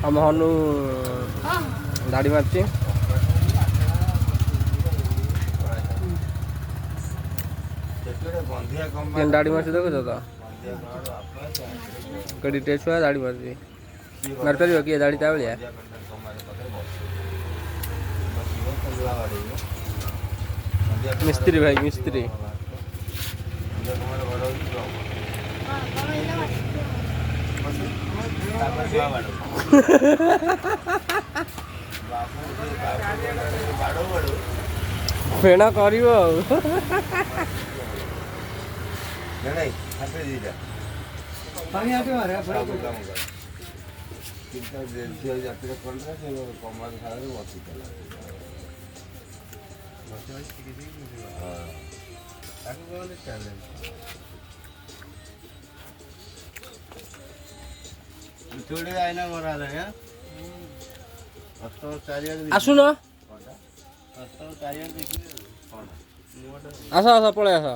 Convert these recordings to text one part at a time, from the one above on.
हम हनु दाढ़ी मारची दाढ़ी मारची देखो तो कड़ी छुआ दाढ़ी मारची मार पार किए दाढ़ी ता भाया मिस्त्री भाई मिस्त्री फेणा कर आसुन आस आस पलि आस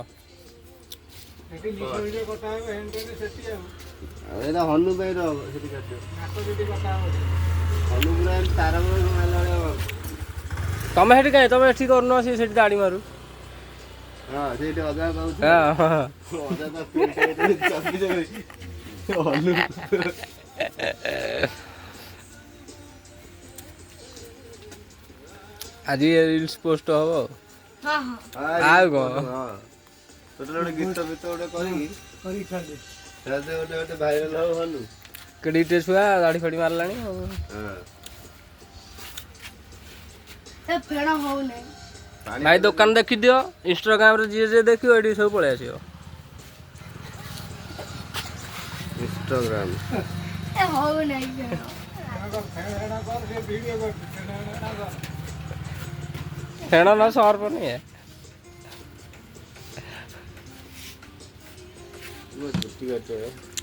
हनु तमें हेटी कहीं तमें ठीक कर से दाढ़ी मारू आज रील्स पोस्ट हम गीत भाइराल हनु कड़ीटे छुआ दाढ़ी फाड़ी मारला भाई दुकान देखी दियो इंस्टाग्राम रे जी देखियो एडी सब पळे आसियो इंस्टाग्राम फेणा ना सौर पर नहीं है ठीक है